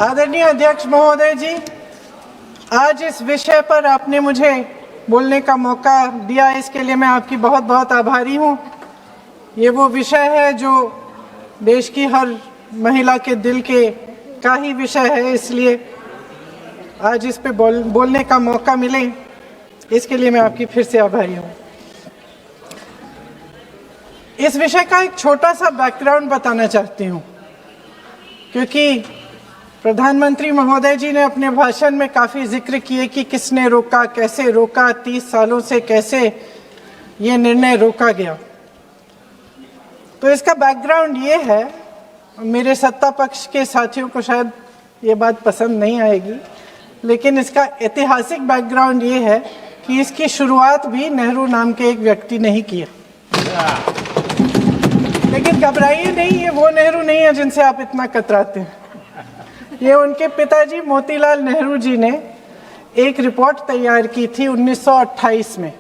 आदरणीय अध्यक्ष महोदय जी, आज इस विषय पर आपने मुझे बोलने का मौका दिया, इसके लिए मैं आपकी बहुत बहुत आभारी हूँ। ये वो विषय है जो देश की हर महिला के दिल के का ही विषय है, इसलिए आज इस पे बोलने का मौका मिले, इसके लिए मैं आपकी फिर से आभारी हूँ। इस विषय का एक छोटा सा बैकग्राउंड बताना चाहती हूँ, क्योंकि प्रधानमंत्री महोदय जी ने अपने भाषण में काफ़ी जिक्र किए कि किसने रोका, कैसे रोका, 30 सालों से कैसे ये निर्णय रोका गया। तो इसका बैकग्राउंड ये है, मेरे सत्ता पक्ष के साथियों को शायद ये बात पसंद नहीं आएगी, लेकिन इसका ऐतिहासिक बैकग्राउंड ये है कि इसकी शुरुआत भी नेहरू नाम के एक व्यक्ति ने ही किया। लेकिन घबराइए नहीं, ये वो नेहरू नहीं है जिनसे आप इतना कतराते हैं। ये उनके पिताजी मोतीलाल नेहरू जी ने एक रिपोर्ट तैयार की थी 1928 में,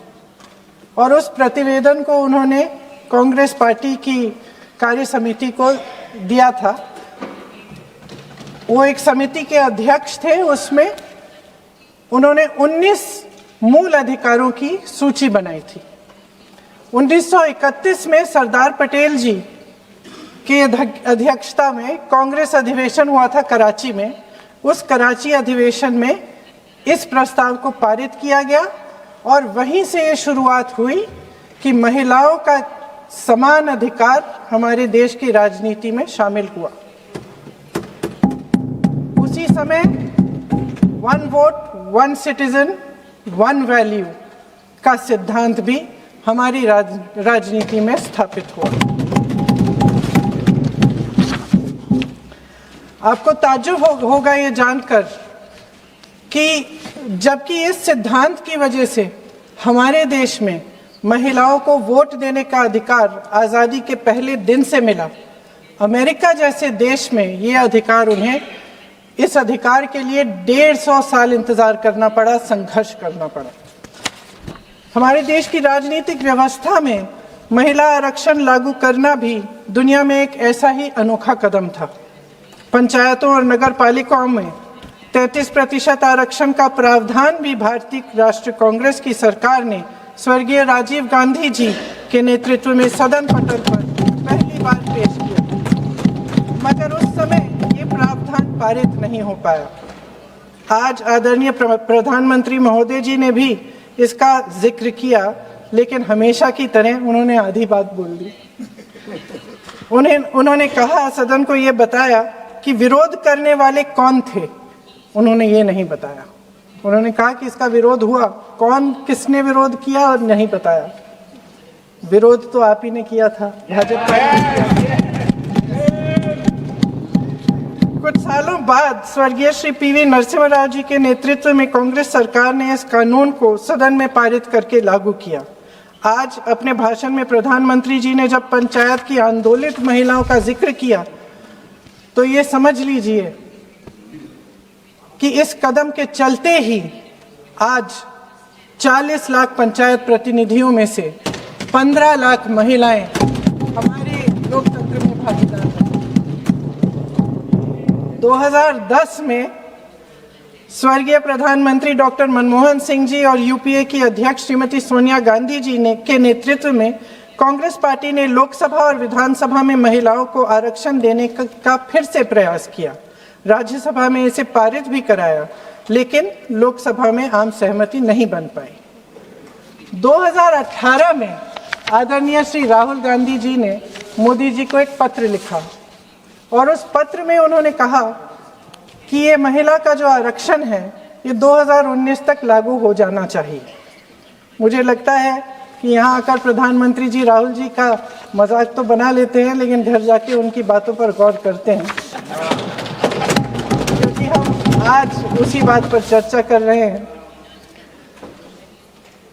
और उस प्रतिवेदन को उन्होंने कांग्रेस पार्टी की कार्य समिति को दिया था। वो एक समिति के अध्यक्ष थे, उसमें उन्होंने 19 मूल अधिकारों की सूची बनाई थी। 1931 में सरदार पटेल जी की अध्यक्षता में कांग्रेस अधिवेशन हुआ था कराची में। उस कराची अधिवेशन में इस प्रस्ताव को पारित किया गया, और वहीं से ये शुरुआत हुई कि महिलाओं का समान अधिकार हमारे देश की राजनीति में शामिल हुआ। उसी समय 1 वोट 1 सिटीजन 1 वैल्यू का सिद्धांत भी हमारी राजनीति में स्थापित हुआ। आपको ताज्जुब होगा ये जानकर कि जबकि इस सिद्धांत की वजह से हमारे देश में महिलाओं को वोट देने का अधिकार आज़ादी के पहले दिन से मिला, अमेरिका जैसे देश में ये अधिकार उन्हें इस अधिकार के लिए 150 साल इंतजार करना पड़ा, संघर्ष करना पड़ा। हमारे देश की राजनीतिक व्यवस्था में महिला आरक्षण लागू करना भी दुनिया में एक ऐसा ही अनोखा कदम था। पंचायतों और नगर पालिकाओं में 33% आरक्षण का प्रावधान भी भारतीय राष्ट्रीय कांग्रेस की सरकार ने स्वर्गीय राजीव गांधी जी के नेतृत्व में सदन पटल पर पहली बार पेश किया, मगर उस समय ये प्रावधान पारित नहीं हो पाया। आज आदरणीय प्रधानमंत्री महोदय जी ने भी इसका जिक्र किया, लेकिन हमेशा की तरह उन्होंने आधी बात बोल दी। उन्होंने कहा, सदन को ये बताया कि विरोध करने वाले कौन थे, उन्होंने ये नहीं बताया। उन्होंने कहा कि इसका विरोध हुआ, कौन किसने विरोध किया और नहीं बताया। विरोध तो आप ही ने किया था, भाजपा ने। कुछ सालों बाद स्वर्गीय श्री पीवी नरसिम्हा राव जी के नेतृत्व में कांग्रेस सरकार ने इस कानून को सदन में पारित करके लागू किया। आज अपने भाषण में प्रधानमंत्री जी ने जब पंचायत की आंदोलित महिलाओं का जिक्र किया, तो ये समझ लीजिए कि इस कदम के चलते ही आज 40 लाख पंचायत प्रतिनिधियों में से 15 लाख महिलाएं हमारे लोकतंत्र में भागीदार हैं। 2010 में स्वर्गीय प्रधानमंत्री डॉक्टर मनमोहन सिंह जी और यूपीए की अध्यक्ष श्रीमती सोनिया गांधी जी के नेतृत्व में कांग्रेस पार्टी ने लोकसभा और विधानसभा में महिलाओं को आरक्षण देने का फिर से प्रयास किया। राज्यसभा में इसे पारित भी कराया, लेकिन लोकसभा में आम सहमति नहीं बन पाई। 2018 में आदरणीय श्री राहुल गांधी जी ने मोदी जी को एक पत्र लिखा, और उस पत्र में उन्होंने कहा कि ये महिला का जो आरक्षण है ये 2019 तक लागू हो जाना चाहिए। मुझे लगता है कि यहाँ आकर प्रधानमंत्री जी राहुल जी का मजाक तो बना लेते हैं, लेकिन घर जाके उनकी बातों पर गौर करते हैं, क्योंकि हम आज उसी बात पर चर्चा कर रहे हैं।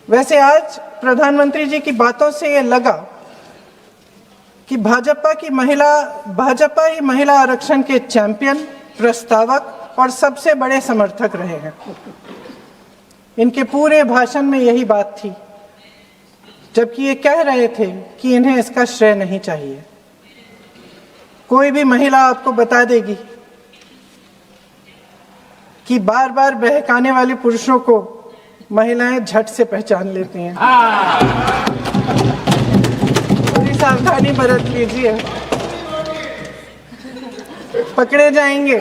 वैसे आज प्रधानमंत्री जी की बातों से ये लगा कि भाजपा ही महिला आरक्षण के चैंपियन, प्रस्तावक और सबसे बड़े समर्थक रहे हैं। इनके पूरे भाषण में यही बात थी, जबकि ये कह रहे थे कि इन्हें इसका श्रेय नहीं चाहिए। कोई भी महिला आपको बता देगी कि बार बार बहकाने वाले पुरुषों को महिलाएं झट से पहचान लेती हैं। थोड़ी सावधानी बरत लीजिए, पकड़े जाएंगे।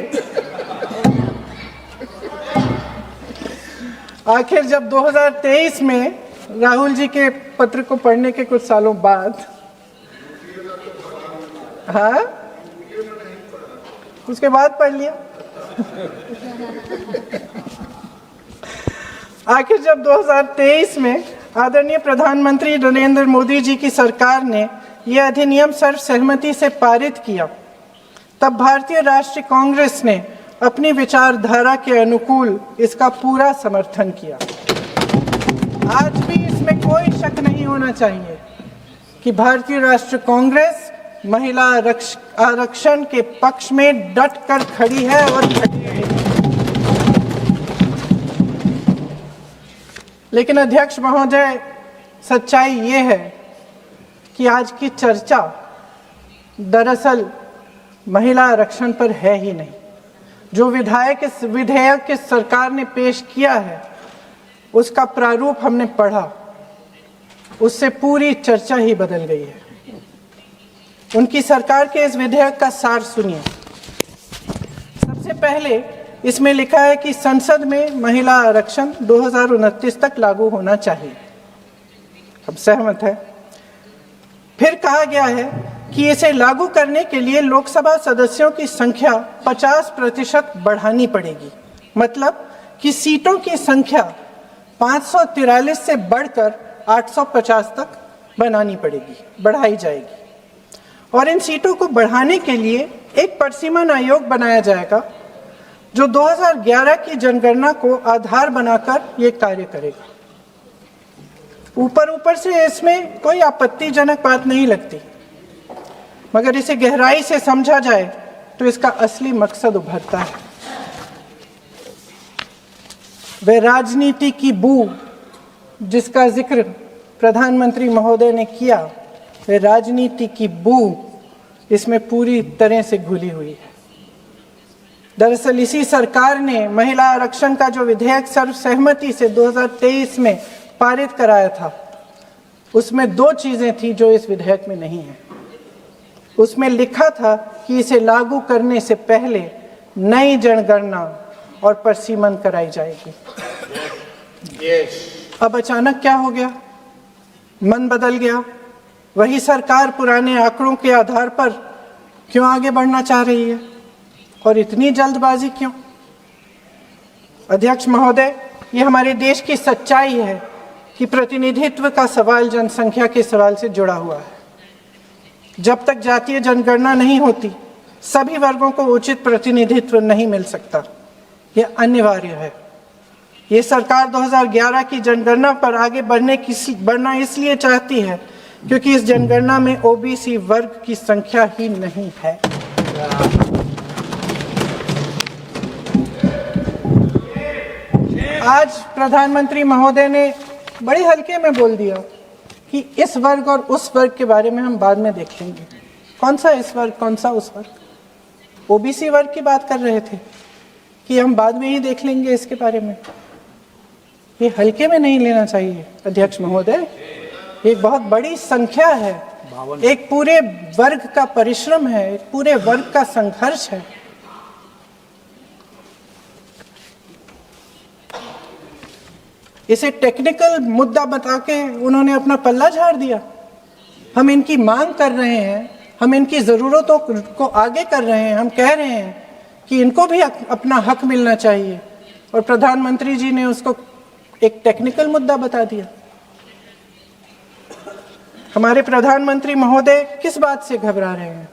आखिर जब 2023 में राहुल जी के पत्र को पढ़ने के कुछ सालों बाद, हाँ, उसके बाद पढ़ लिया। आखिर जब 2023 में आदरणीय प्रधानमंत्री नरेंद्र मोदी जी की सरकार ने यह अधिनियम सर्वसहमति से पारित किया, तब भारतीय राष्ट्रीय कांग्रेस ने अपनी विचारधारा के अनुकूल इसका पूरा समर्थन किया। आज भी इसमें कोई शक नहीं होना चाहिए कि भारतीय राष्ट्रीय कांग्रेस महिला आरक्षण के पक्ष में डट कर खड़ी है और खड़ी रहेगी। लेकिन अध्यक्ष महोदय, सच्चाई ये है कि आज की चर्चा दरअसल महिला आरक्षण पर है ही नहीं। जो विधेयक के सरकार ने पेश किया है, उसका प्रारूप हमने पढ़ा, उससे पूरी चर्चा ही बदल गई है। उनकी सरकार के इस विधेयक का सार सुनिए। सबसे पहले इसमें लिखा है कि संसद में महिला आरक्षण 2029 तक लागू होना चाहिए। अब सहमत है। फिर कहा गया है कि इसे लागू करने के लिए लोकसभा सदस्यों की संख्या 50% बढ़ानी पड़ेगी। मतलब कि सीटों की संख्या 543 से बढ़कर 850 तक बनानी पड़ेगी, बढ़ाई जाएगी। और इन सीटों को बढ़ाने के लिए एक परिसीमन आयोग बनाया जाएगा जो 2011 की जनगणना को आधार बनाकर ये कार्य करेगा। ऊपर से इसमें कोई आपत्तिजनक बात नहीं लगती, मगर इसे गहराई से समझा जाए तो इसका असली मकसद उभरता है। वह राजनीति की बू जिसका जिक्र प्रधानमंत्री महोदय ने किया, वह राजनीति की बू इसमें पूरी तरह से घुली हुई है। दरअसल इसी सरकार ने महिला आरक्षण का जो विधेयक सर्वसहमति से 2023 में पारित कराया था, उसमें 2 चीजें थी जो इस विधेयक में नहीं है। उसमें लिखा था कि इसे लागू करने से पहले नई जनगणना और परिसीमन कराई जाएगी। अब अचानक क्या हो गया? मन बदल गया। वही सरकार पुराने आंकड़ों के आधार पर क्यों आगे बढ़ना चाह रही है और इतनी जल्दबाजी क्यों? अध्यक्ष महोदय, ये हमारे देश की सच्चाई है कि प्रतिनिधित्व का सवाल जनसंख्या के सवाल से जुड़ा हुआ है। जब तक जातीय जनगणना नहीं होती, सभी वर्गों को उचित प्रतिनिधित्व नहीं मिल सकता। यह अनिवार्य है। ये सरकार 2011 की जनगणना पर आगे बढ़ना इसलिए चाहती है क्योंकि इस जनगणना में ओबीसी वर्ग की संख्या ही नहीं है। आज प्रधानमंत्री महोदय ने बड़े हल्के में बोल दिया कि इस वर्ग और उस वर्ग के बारे में हम बाद में देख लेंगे। कौन सा इस वर्ग, कौन सा उस वर्ग? ओबीसी वर्ग की बात कर रहे थे कि हम बाद में ही देख लेंगे इसके बारे में। ये हल्के में नहीं लेना चाहिए अध्यक्ष महोदय। एक बहुत बड़ी संख्या है, एक पूरे वर्ग का परिश्रम है, एक पूरे वर्ग का संघर्ष है। इसे टेक्निकल मुद्दा बता के उन्होंने अपना पल्ला झाड़ दिया। हम इनकी मांग कर रहे हैं, हम इनकी ज़रूरतों को आगे कर रहे हैं, हम कह रहे हैं कि इनको भी अपना हक मिलना चाहिए, और प्रधानमंत्री जी ने उसको एक टेक्निकल मुद्दा बता दिया। हमारे प्रधानमंत्री महोदय किस बात से घबरा रहे हैं?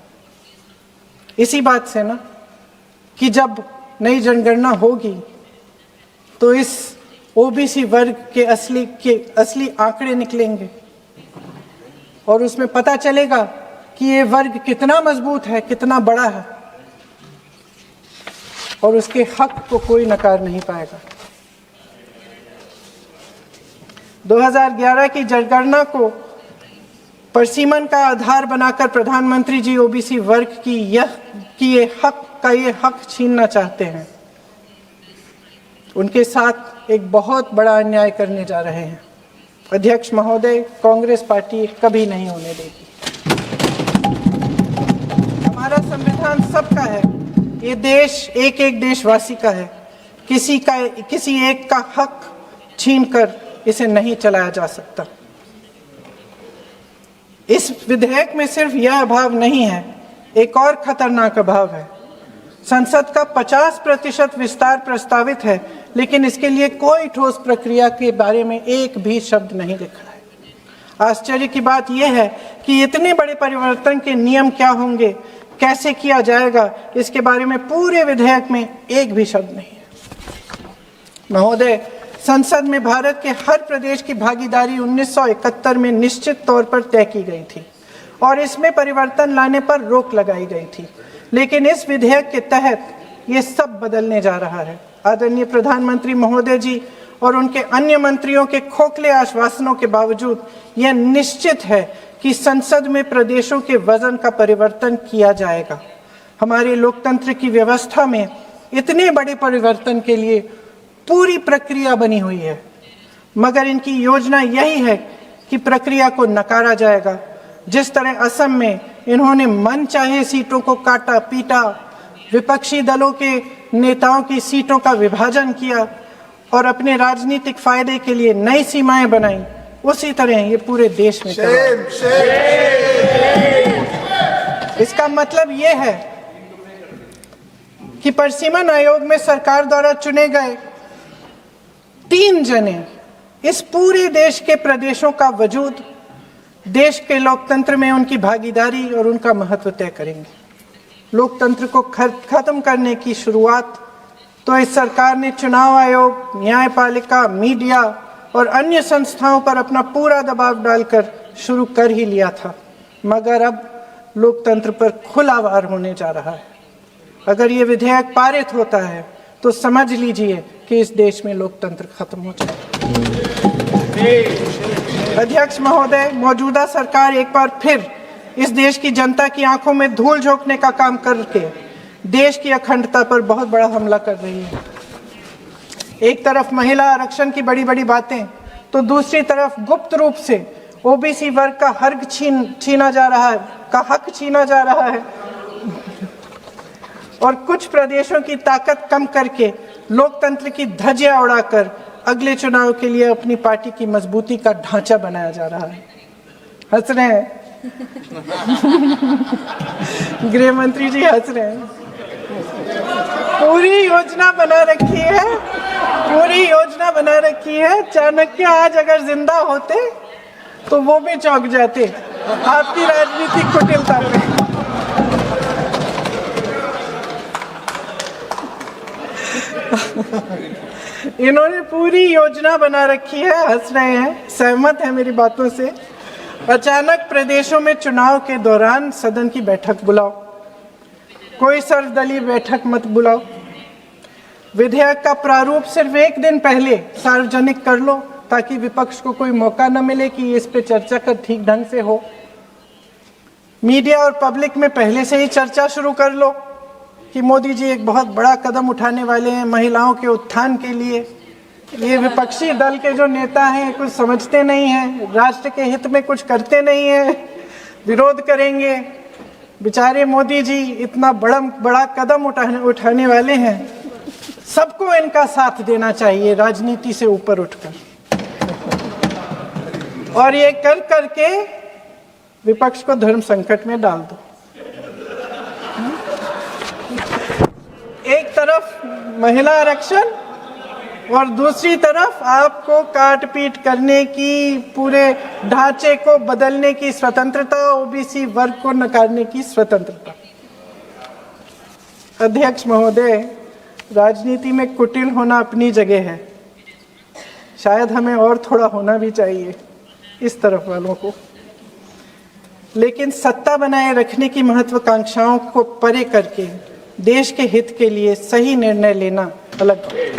इसी बात से ना कि जब नई जनगणना होगी तो इस ओबीसी वर्ग के असली आंकड़े निकलेंगे और उसमें पता चलेगा कि ये वर्ग कितना मजबूत है, कितना बड़ा है, और उसके हक को कोई नकार नहीं पाएगा। 2011 की जनगणना को परसीमन का आधार बनाकर प्रधानमंत्री जी ओबीसी वर्ग की ये हक छीनना चाहते हैं। उनके साथ एक बहुत बड़ा अन्याय करने जा रहे हैं। अध्यक्ष महोदय, कांग्रेस पार्टी कभी नहीं होने देगी। हमारा संविधान सबका है, ये देश एक एक देशवासी का है। किसी एक का हक छीनकर इसे नहीं चलाया जा सकता। इस विधेयक में सिर्फ यह अभाव नहीं है, एक और खतरनाक अभाव है। संसद का 50% विस्तार प्रस्तावित है, लेकिन इसके लिए कोई ठोस प्रक्रिया के बारे में एक भी शब्द नहीं लिखा है। आश्चर्य की बात यह है कि इतने बड़े परिवर्तन के नियम क्या होंगे, कैसे किया जाएगा, इसके बारे में पूरे विधेयक में एक भी शब्द नहीं है। महोदय, संसद में भारत के हर प्रदेश की भागीदारी 1971 में निश्चित तौर पर तय की गई थी और इसमें परिवर्तन लाने पर रोक लगाई गई थी, लेकिन इस विधेयक के तहत ये सब बदलने जा रहा है। आदरणीय प्रधानमंत्री महोदय जी और उनके अन्य मंत्रियों के खोखले आश्वासनों के बावजूद यह निश्चित है कि संसद में प्रदेशों के वजन का परिवर्तन किया जाएगा। हमारे लोकतंत्र की व्यवस्था में इतने बड़े परिवर्तन के लिए पूरी प्रक्रिया बनी हुई है, मगर इनकी योजना यही है कि प्रक्रिया को नकारा जाएगा। जिस तरह असम में इन्होंने मन चाहे सीटों को काटा पीटा, विपक्षी दलों के नेताओं की सीटों का विभाजन किया और अपने राजनीतिक फायदे के लिए नई सीमाएं बनाई, उसी तरह ये पूरे देश में इसका मतलब ये है कि परसीमन आयोग में सरकार द्वारा चुने गए 3 जने इस पूरे देश के प्रदेशों का वजूद, देश के लोकतंत्र में उनकी भागीदारी और उनका महत्व तय करेंगे। लोकतंत्र को खत्म करने की शुरुआत तो इस सरकार ने चुनाव आयोग, न्यायपालिका, मीडिया और अन्य संस्थाओं पर अपना पूरा दबाव डालकर शुरू कर ही लिया था, मगर अब लोकतंत्र पर खुला वार होने जा रहा है। अगर ये विधेयक पारित होता है तो समझ लीजिए कि इस देश में लोकतंत्र खत्म हो जाएगा। अध्यक्ष महोदय, मौजूदा सरकार एक बार फिर इस देश की जनता की आंखों में धूल झोंकने का काम करके देश की अखंडता पर बहुत बड़ा हमला कर रही है। एक तरफ महिला आरक्षण की बड़ी बड़ी बातें, तो दूसरी तरफ गुप्त रूप से ओबीसी वर्ग का हक छीना जा रहा है और कुछ प्रदेशों की ताकत कम करके लोकतंत्र की धज्जियां उड़ाकर अगले चुनाव के लिए अपनी पार्टी की मजबूती का ढांचा बनाया जा रहा है। हंस रहे हैं गृह मंत्री जी, हंस रहे हैं। पूरी योजना बना रखी है। चाणक्य आज अगर जिंदा होते तो वो भी चौंक जाते आपकी राजनीतिक कुटिलता में। इन्होंने पूरी योजना बना रखी है, हंस रहे हैं, सहमत है मेरी बातों से। अचानक प्रदेशों में चुनाव के दौरान सदन की बैठक बुलाओ, कोई सर्वदलीय बैठक मत बुलाओ। विधेयक का प्रारूप सिर्फ एक दिन पहले सार्वजनिक कर लो ताकि विपक्ष को कोई मौका न मिले कि इस पे चर्चा कर ठीक ढंग से हो। मीडिया और पब्लिक में पहले से ही चर्चा शुरू कर लो कि मोदी जी एक बहुत बड़ा कदम उठाने वाले हैं महिलाओं के उत्थान के लिए। ये विपक्षी दल के जो नेता हैं कुछ समझते नहीं हैं, राष्ट्र के हित में कुछ करते नहीं हैं, विरोध करेंगे। बेचारे मोदी जी इतना बड़ा कदम उठाने वाले हैं, सबको इनका साथ देना चाहिए राजनीति से ऊपर उठकर। और ये कर करके विपक्ष को धर्म संकट में डाल दो। एक तरफ महिला आरक्षण और दूसरी तरफ आपको काट पीट करने की, पूरे ढांचे को बदलने की स्वतंत्रता, ओबीसी वर्ग को नकारने की स्वतंत्रता। अध्यक्ष महोदय, राजनीति में कुटिल होना अपनी जगह है, शायद हमें और थोड़ा होना भी चाहिए इस तरफ वालों को, लेकिन सत्ता बनाए रखने की महत्वाकांक्षाओं को परे करके देश के हित के लिए सही निर्णय लेना अलग बात है।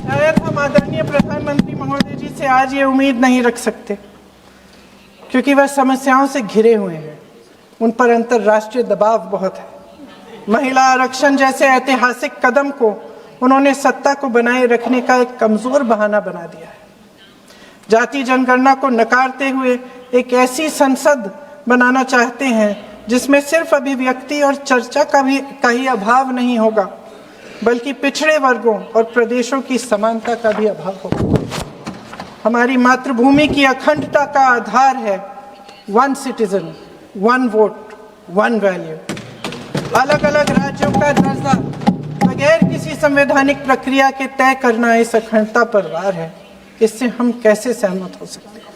शायद हम आदरणीय प्रधानमंत्री महोदय जी से आज ये उम्मीद नहीं रख सकते क्योंकि वह समस्याओं से घिरे हुए हैं। उन पर अंतर्राष्ट्रीय दबाव बहुत है। महिला आरक्षण जैसे ऐतिहासिक कदम को उन्होंने सत्ता को बनाए रखने का एक कमजोर बहाना बना दिया है। जाति जनगणना को नकारते हुए एक ऐसी संसद बनाना चाहते हैं जिसमें सिर्फ अभिव्यक्ति और चर्चा का ही अभाव नहीं होगा, बल्कि पिछड़े वर्गों और प्रदेशों की समानता का भी अभाव होगा। हमारी मातृभूमि की अखंडता का आधार है one citizen, one vote, one value. अलग अलग राज्यों का दर्जा बगैर किसी संवैधानिक प्रक्रिया के तय करना इस अखंडता पर वार है। इससे हम कैसे सहमत हो सकते हैं?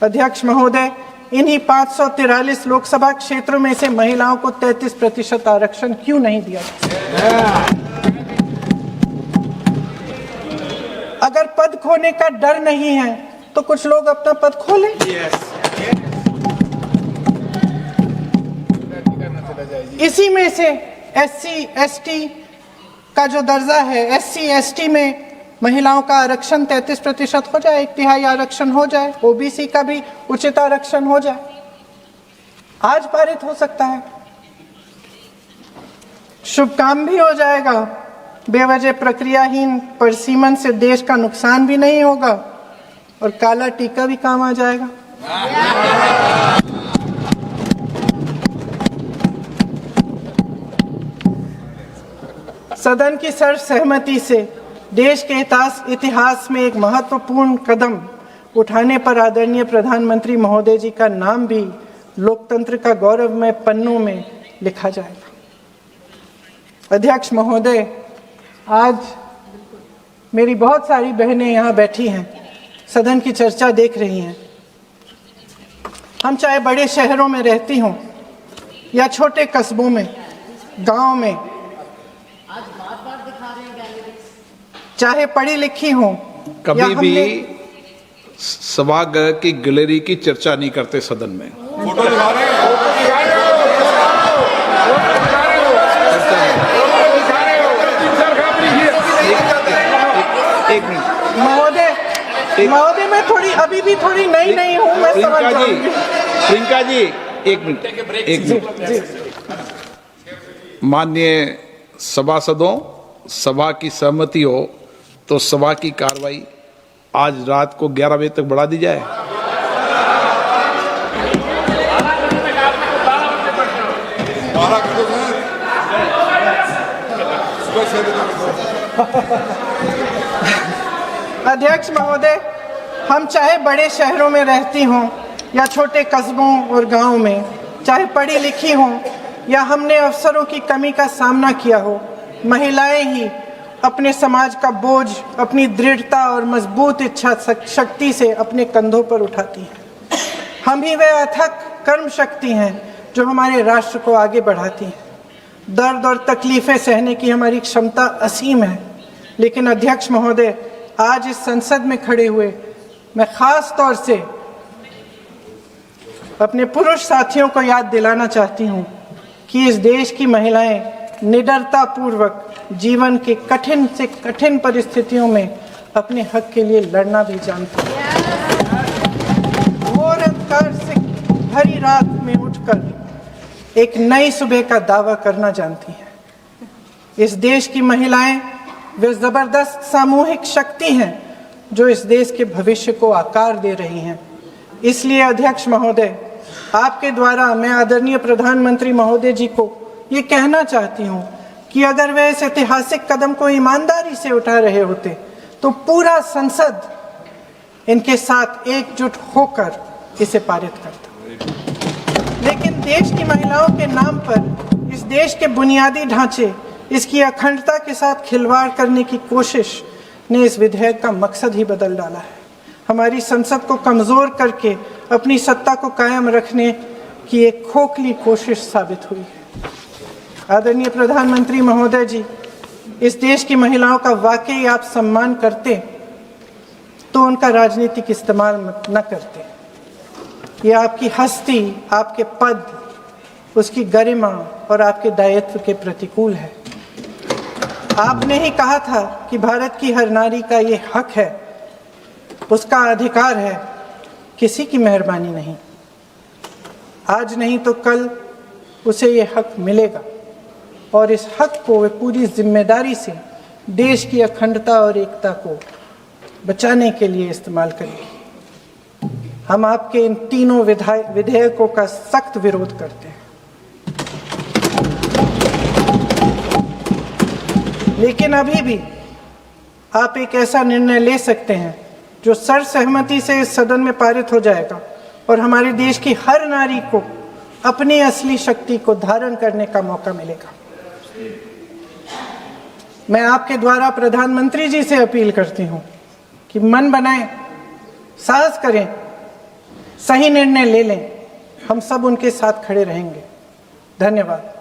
अध्यक्ष महोदय, इन्हीं 543 लोकसभा क्षेत्रों में से महिलाओं को 33% आरक्षण क्यों नहीं दिया जाता? अगर पद खोने का डर नहीं है तो कुछ लोग अपना पद खो लें। इसी में से SC ST का जो दर्जा है, SC ST में महिलाओं का आरक्षण 33% हो जाए, 1/3 आरक्षण हो जाए, OBC का भी उचित आरक्षण हो जाए, आज पारित हो सकता है। शुभ काम भी हो जाएगा, बेवजह प्रक्रियाहीन परसीमन से देश का नुकसान भी नहीं होगा और काला टीका भी काम आ जाएगा। सदन की सर्वसहमति से देश के इतिहास में एक महत्वपूर्ण कदम उठाने पर आदरणीय प्रधानमंत्री महोदय जी का नाम भी लोकतंत्र का गौरवमय पन्नों में लिखा जाएगा। अध्यक्ष महोदय, आज मेरी बहुत सारी बहनें यहाँ बैठी हैं, सदन की चर्चा देख रही हैं। हम चाहे बड़े शहरों में रहती हों या छोटे कस्बों में, गांव में, चाहे पढ़ी लिखी हों, कभी भी सभागृह की गैलरी की चर्चा नहीं करते सदन में। एक मिनट महोदय, मैं थोड़ी अभी भी थोड़ी नई हूँ, मैं समझ जाऊंगी। प्रियंका जी, एक मिनट। माननीय सभासदों, सभा की सहमति हो तो सभा की कार्रवाई आज रात को 11 बजे तक बढ़ा दी जाए। अध्यक्ष महोदय, हम चाहे बड़े शहरों में रहती हों या छोटे कस्बों और गांवों में, चाहे पढ़ी लिखी हों या हमने अवसरों की कमी का सामना किया हो, महिलाएं ही अपने समाज का बोझ अपनी दृढ़ता और मजबूत इच्छा शक्ति से अपने कंधों पर उठाती हैं। हम ही वह अथक कर्म शक्ति हैं जो हमारे राष्ट्र को आगे बढ़ाती हैं। दर्द और तकलीफें सहने की हमारी क्षमता असीम है। लेकिन अध्यक्ष महोदय, आज इस संसद में खड़े हुए मैं खास तौर से अपने पुरुष साथियों को याद दिलाना चाहती हूँ कि इस देश की महिलाएं निडरता पूर्वक जीवन के कठिन से कठिन परिस्थितियों में अपने हक के लिए लड़ना भी जानती हैं। घोर अंधकार से भरी रात में उठकर एक नई सुबह का दावा करना जानती हैं। इस देश की महिलाएं वे जबरदस्त सामूहिक शक्ति हैं जो इस देश के भविष्य को आकार दे रही हैं। इसलिए अध्यक्ष महोदय, आपके द्वारा मैं आदरणीय प्रधानमंत्री महोदय जी को ये कहना चाहती हूँ कि अगर वे इस ऐतिहासिक कदम को ईमानदारी से उठा रहे होते तो पूरा संसद इनके साथ एकजुट होकर इसे पारित करता। लेकिन देश की महिलाओं के नाम पर इस देश के बुनियादी ढांचे, इसकी अखंडता के साथ खिलवाड़ करने की कोशिश ने इस विधेयक का मकसद ही बदल डाला है। हमारी संसद को कमजोर करके अपनी सत्ता को कायम रखने की एक खोखली कोशिश साबित हुई है। आदरणीय प्रधानमंत्री महोदय जी, इस देश की महिलाओं का वाकई आप सम्मान करते तो उनका राजनीतिक इस्तेमाल न करते। ये आपकी हस्ती, आपके पद, उसकी गरिमा और आपके दायित्व के प्रतिकूल है। आपने ही कहा था कि भारत की हर नारी का ये हक है, उसका अधिकार है, किसी की मेहरबानी नहीं। आज नहीं तो कल उसे ये हक मिलेगा और इस हक को वे पूरी जिम्मेदारी से देश की अखंडता और एकता को बचाने के लिए इस्तेमाल करेंगे। हम आपके इन तीनों विधेयकों का सख्त विरोध करते हैं, लेकिन अभी भी आप एक ऐसा निर्णय ले सकते हैं जो सर्वसहमति से इस सदन में पारित हो जाएगा और हमारे देश की हर नारी को अपनी असली शक्ति को धारण करने का मौका मिलेगा। मैं आपके द्वारा प्रधानमंत्री जी से अपील करती हूं कि मन बनाएं, साहस करें, सही निर्णय ले लें। हम सब उनके साथ खड़े रहेंगे। धन्यवाद।